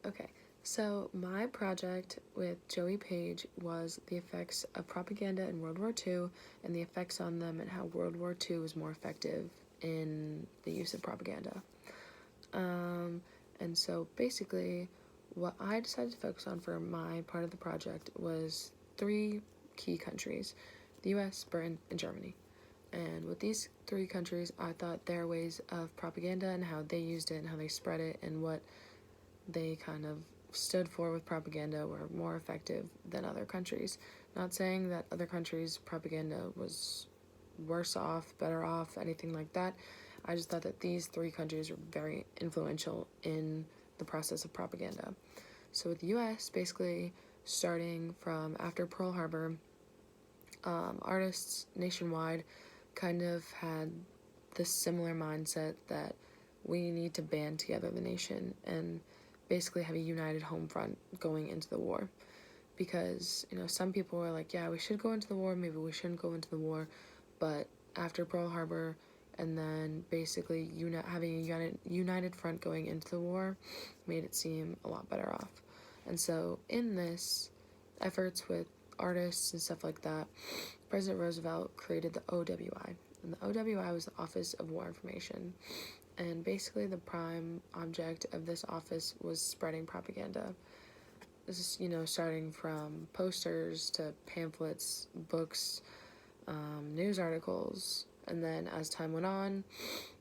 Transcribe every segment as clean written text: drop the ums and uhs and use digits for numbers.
Okay, so my project with Joey Page was the effects of propaganda in World War II and the effects on them and how World War II was more effective in the use of propaganda. And so basically, what I decided to focus on for my part of the project was three key countries: the US, Britain, and Germany. And with these three countries, I thought their ways of propaganda and how they used it and how they spread it and what they kind of stood for with propaganda were more effective than other countries. Not saying that other countries' propaganda was worse off, better off, anything like that. I just thought that these three countries were very influential in the process of propaganda. So with the US, basically starting from after Pearl Harbor, artists nationwide kind of had this similar mindset that we need to band together the nation and basically have a united home front going into the war. Because, some people were like, yeah, we should go into the war, maybe we shouldn't go into the war. But after Pearl Harbor, and then basically having a united front going into the war made it seem a lot better off. And so in this efforts with artists and stuff like that, President Roosevelt created the OWI. And the OWI was the Office of War Information. And basically the prime object of this office was spreading propaganda. This is, starting from posters to pamphlets, books, news articles. And then as time went on,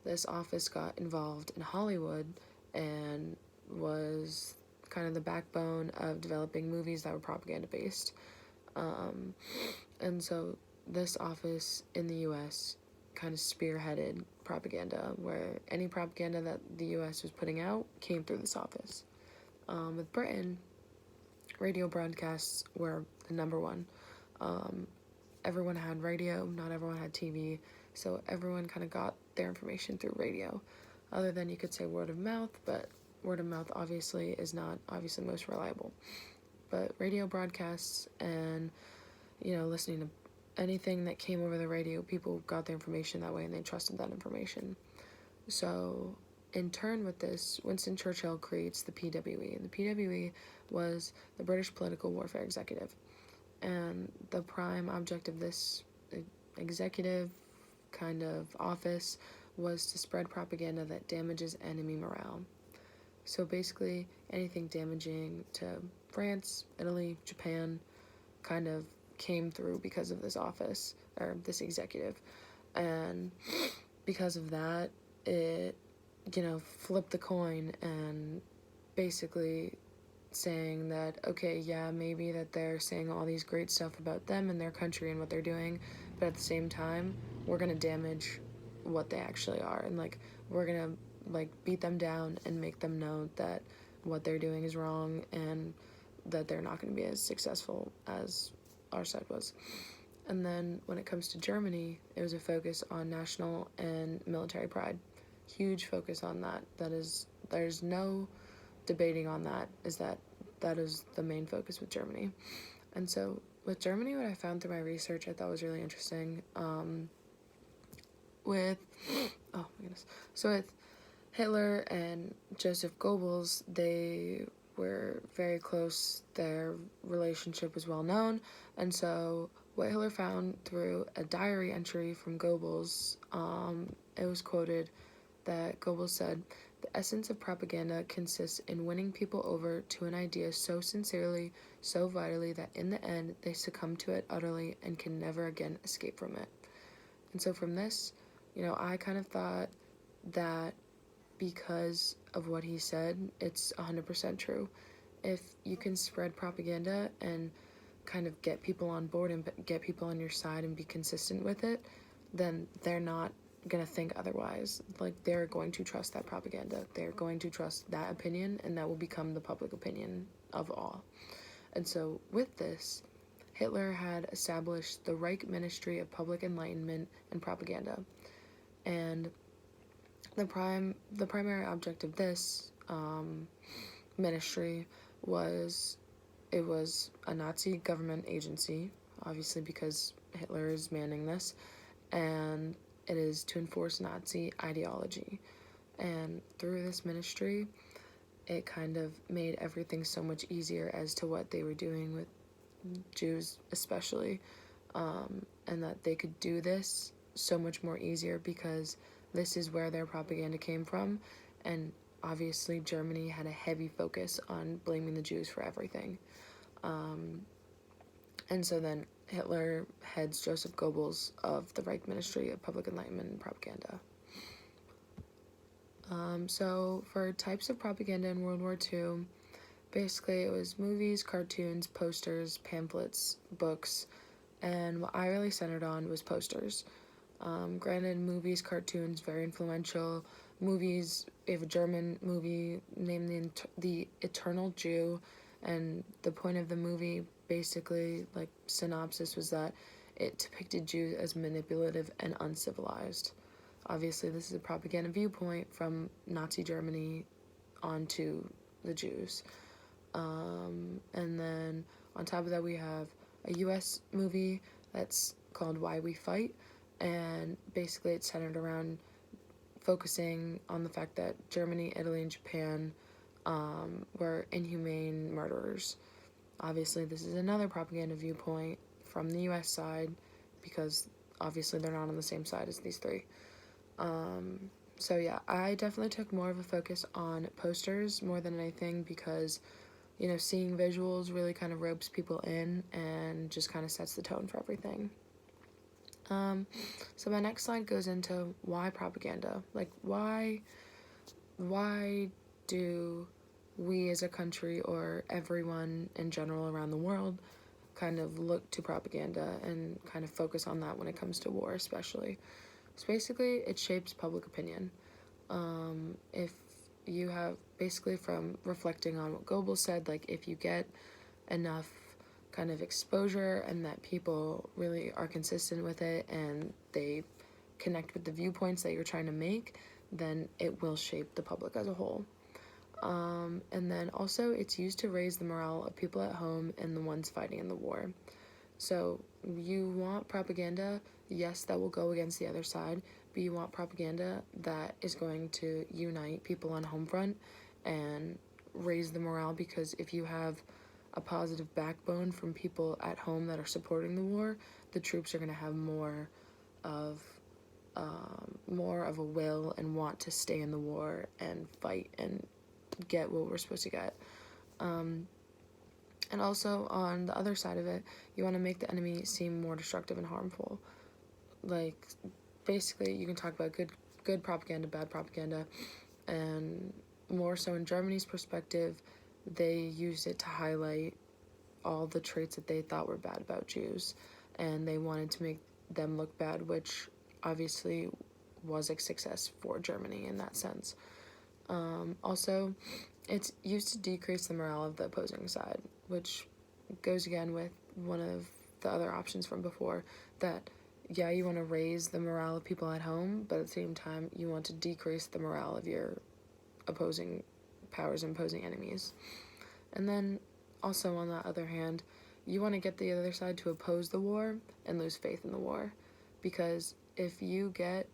this office got involved in Hollywood and was kind of the backbone of developing movies that were propaganda based. And so this office in the US kind of spearheaded propaganda, where any propaganda that the US was putting out came through this office. With Britain, radio broadcasts were the number one. Everyone had radio, not everyone had TV, so everyone kind of got their information through radio. Other than you could say word of mouth, but word of mouth obviously is not obviously most reliable. But radio broadcasts and, listening to anything that came over the radio, people got their information that way and they trusted that information. So in turn with this, Winston Churchill creates the PWE, and the PWE was the British Political Warfare Executive. And the prime object of this executive kind of office was to spread propaganda that damages enemy morale. So basically, anything damaging to France, Italy, Japan kind of came through because of this office, or this executive. And because of that, it, flipped the coin and basically saying that, okay, yeah, maybe that they're saying all these great stuff about them and their country and what they're doing, but at the same time, we're gonna damage what they actually are, and we're gonna beat them down and make them know that what they're doing is wrong and that they're not gonna be as successful as our side was. And then when it comes to Germany, it was a focus on national and military pride. Huge focus on that. There's no debating on that, that is the main focus with Germany. And so with Germany, what I found through my research I thought was really interesting, with Hitler and Joseph Goebbels, they were very close. Their relationship was well known. And so what Hitler found through a diary entry from Goebbels, it was quoted that Goebbels said, "The essence of propaganda consists in winning people over to an idea so sincerely, so vitally, that in the end they succumb to it utterly and can never again escape from it." And so from this, I kind of thought that because of what he said, it's 100% true. If you can spread propaganda and kind of get people on board and get people on your side and be consistent with it, then they're not gonna think otherwise. They're going to trust that propaganda. They're going to trust that opinion, and that will become the public opinion of all. And so with this, Hitler had established the Reich Ministry of Public Enlightenment and Propaganda. And the primary object of this ministry was a Nazi government agency, obviously because Hitler is manning this, and it is to enforce Nazi ideology. And through this ministry, it kind of made everything so much easier as to what they were doing with Jews especially, and that they could do this so much more easier because this is where their propaganda came from, and obviously Germany had a heavy focus on blaming the Jews for everything. And so then Hitler heads Joseph Goebbels of the Reich Ministry of Public Enlightenment and Propaganda. So for types of propaganda in World War II, basically it was movies, cartoons, posters, pamphlets, books, and what I really centered on was posters. Granted, movies, cartoons, very influential. Movies, we have a German movie named the Eternal Jew, and the point of the movie, basically, like, synopsis was that it depicted Jews as manipulative and uncivilized. Obviously, this is a propaganda viewpoint from Nazi Germany onto the Jews. And then on top of that, we have a US movie that's called Why We Fight, and basically it's centered around focusing on the fact that Germany, Italy, and Japan were inhumane murderers. Obviously, this is another propaganda viewpoint from the US side because obviously they're not on the same side as these three. So yeah, I definitely took more of a focus on posters more than anything because, you know, seeing visuals really kind of ropes people in and just kind of sets the tone for everything. So my next slide goes into why propaganda. Like, why do we as a country or everyone in general around the world kind of look to propaganda and kind of focus on that when it comes to war especially? So basically it shapes public opinion. If you have, basically from reflecting on what Goebbels said, like if you get enough kind of exposure and that people really are consistent with it and they connect with the viewpoints that you're trying to make, then it will shape the public as a whole. And then also it's used to raise the morale of people at home and the ones fighting in the war. So you want propaganda, yes, that will go against the other side, but you want propaganda that is going to unite people on home front and raise the morale, because if you have a positive backbone from people at home that are supporting the war, the troops are going to have more of a will and want to stay in the war and fight and get what we're supposed to get. And also, on the other side of it, you want to make the enemy seem more destructive and harmful. Like, basically, you can talk about good propaganda, bad propaganda, and more so in Germany's perspective, they used it to highlight all the traits that they thought were bad about Jews, and they wanted to make them look bad, which obviously was a success for Germany in that sense. Also, it's used to decrease the morale of the opposing side, which goes again with one of the other options from before, that yeah, you want to raise the morale of people at home, but at the same time you want to decrease the morale of your opposing powers and opposing enemies. And then also on the other hand, you want to get the other side to oppose the war and lose faith in the war, because if you get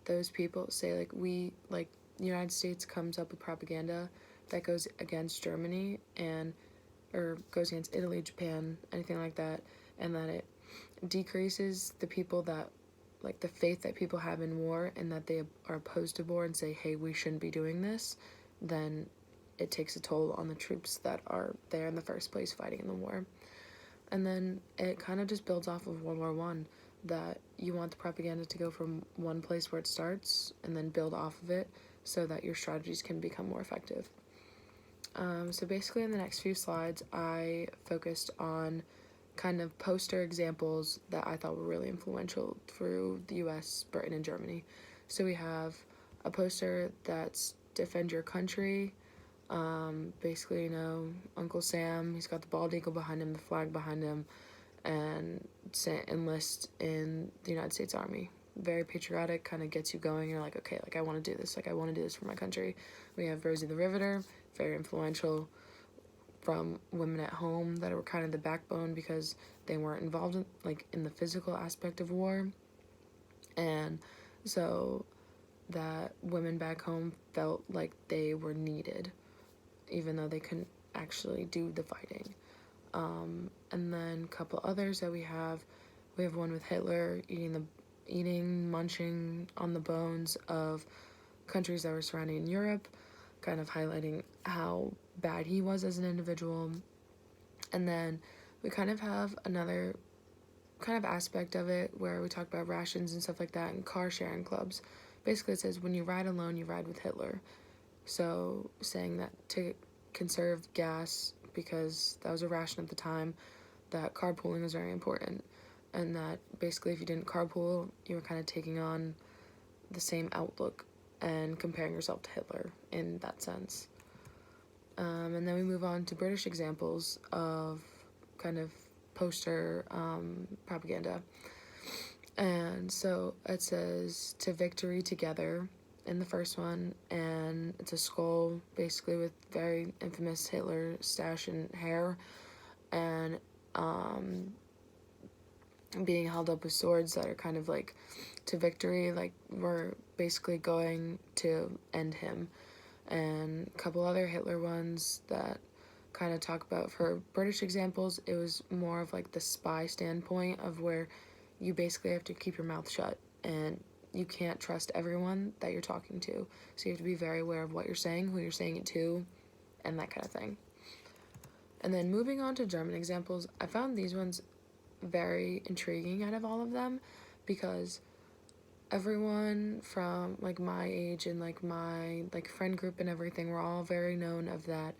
those people, say like the United States comes up with propaganda that goes against Germany or goes against Italy, Japan, anything like that, and that it decreases the people that, like, the faith that people have in war and that they are opposed to war and say, hey, we shouldn't be doing this, then it takes a toll on the troops that are there in the first place fighting in the war. And then it kind of just builds off of World War I, that you want the propaganda to go from one place where it starts and then build off of it so that your strategies can become more effective. So basically in the next few slides, I focused on kind of poster examples that I thought were really influential through the US, Britain, and Germany. So we have a poster that's Defend Your Country. Basically, you know, Uncle Sam, he's got the bald eagle behind him, the flag behind him, and enlist in the United States Army. Very patriotic, kind of gets you going. You're like, okay, like I want to do this. Like I want to do this for my country. We have Rosie the Riveter, very influential from women at home that were kind of the backbone because they weren't involved in the physical aspect of war. And so that women back home felt like they were needed even though they couldn't actually do the fighting. And then a couple others that we have one with Hitler munching on the bones of countries that were surrounding Europe, kind of highlighting how bad he was as an individual. And then we kind of have another kind of aspect of it where we talk about rations and stuff like that and car sharing clubs. Basically, it says when you ride alone, you ride with Hitler. So saying that to conserve gas, because that was a ration at the time, that carpooling was very important. And that basically if you didn't carpool, you were kind of taking on the same outlook and comparing yourself to Hitler in that sense. And then we move on to British examples of kind of poster propaganda. And so it says to victory together in the first one, and it's a skull basically with very infamous Hitler stash and hair, and being held up with swords that are kind of like to victory, like we're basically going to end him. And a couple other Hitler ones that kind of talk about, for British examples, it was more of like the spy standpoint of where you basically have to keep your mouth shut and you can't trust everyone that you're talking to. So you have to be very aware of what you're saying, who you're saying it to, and that kind of thing. And then moving on to German examples, I found these ones very intriguing out of all of them, because everyone from like my age and like my like friend group and everything were all very known of that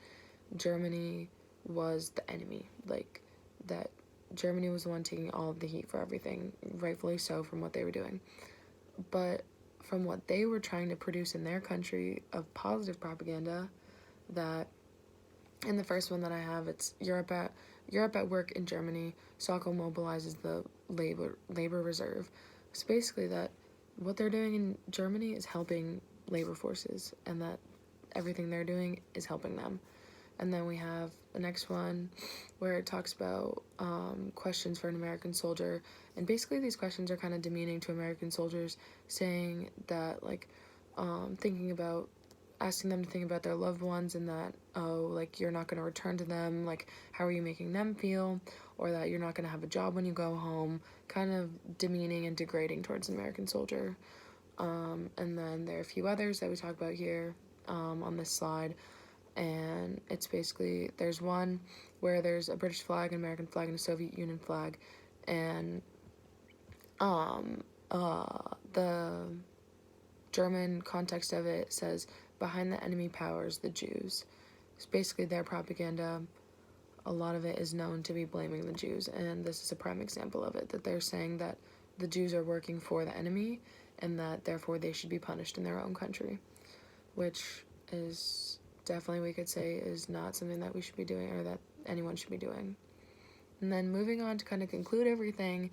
Germany was the enemy, like that Germany was the one taking all of the heat for everything, rightfully so, from what they were doing. But from what they were trying to produce in their country of positive propaganda, that in the first one that I have, it's Europe at work in Germany. Sokol mobilizes the labor reserve. So basically that what they're doing in Germany is helping labor forces, and that everything they're doing is helping them. And then we have the next one where it talks about questions for an American soldier. And basically these questions are kind of demeaning to American soldiers, saying that, like, asking them to think about their loved ones, and that, oh, like, you're not going to return to them, like, how are you making them feel? Or that you're not going to have a job when you go home, kind of demeaning and degrading towards an American soldier. And then there are a few others that we talk about here on this slide. And it's basically, there's one where there's a British flag, an American flag, and a Soviet Union flag, and the German context of it says, behind the enemy powers, the Jews. It's basically their propaganda. A lot of it is known to be blaming the Jews, and this is a prime example of it, that they're saying that the Jews are working for the enemy, and that therefore they should be punished in their own country, which is definitely, we could say, is not something that we should be doing, or that anyone should be doing. And then moving on to kind of conclude everything,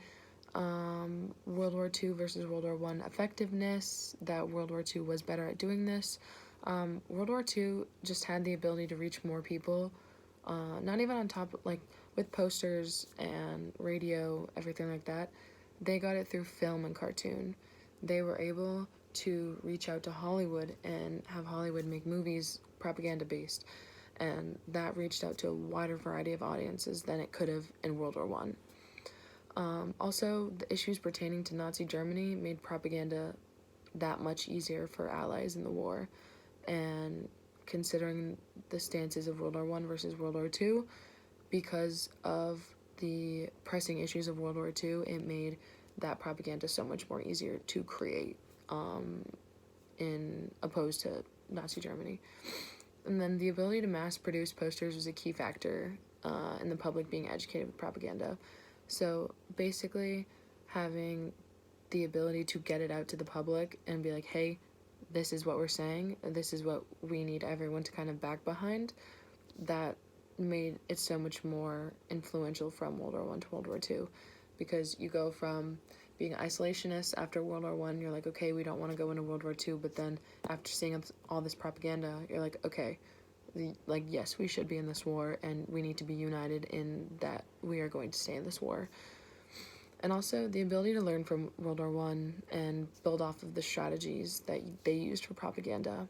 World War II versus World War I effectiveness, that World War II was better at doing this. World War II just had the ability to reach more people, not even on top, like, with posters and radio, everything like that. They got it through film and cartoon. They were able to reach out to Hollywood and have Hollywood make movies propaganda-based, and that reached out to a wider variety of audiences than it could have in World War I. Also, the issues pertaining to Nazi Germany made propaganda that much easier for allies in the war, and considering the stances of World War I versus World War II, because of the pressing issues of World War II, it made that propaganda so much more easier to create, in opposed to Nazi Germany. And then the ability to mass produce posters was a key factor in the public being educated with propaganda. So basically having the ability to get it out to the public and be like, hey, this is what we're saying, this is what we need everyone to kind of back behind, that made it so much more influential from World War I to World War II, because you go from being isolationist after World War I, you're like, okay, we don't want to go into World War II, but then after seeing all this propaganda, you're like, okay, like, yes, we should be in this war, and we need to be united in that we are going to stay in this war. And also the ability to learn from World War I and build off of the strategies that they used for propaganda.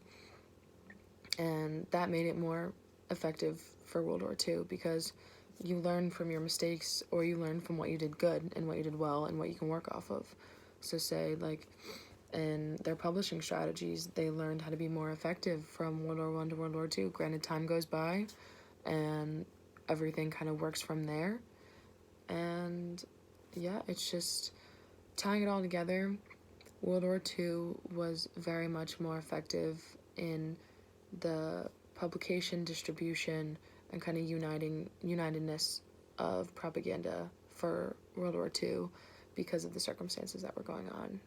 And that made it more effective for World War II, because you learn from your mistakes, or you learn from what you did good and what you did well and what you can work off of. So say, like, in their publishing strategies, they learned how to be more effective from World War I to World War II. Granted, time goes by and everything kind of works from there. And yeah, it's just tying it all together. World War II was very much more effective in the publication, distribution, and kind of unitedness of propaganda for World War II because of the circumstances that were going on.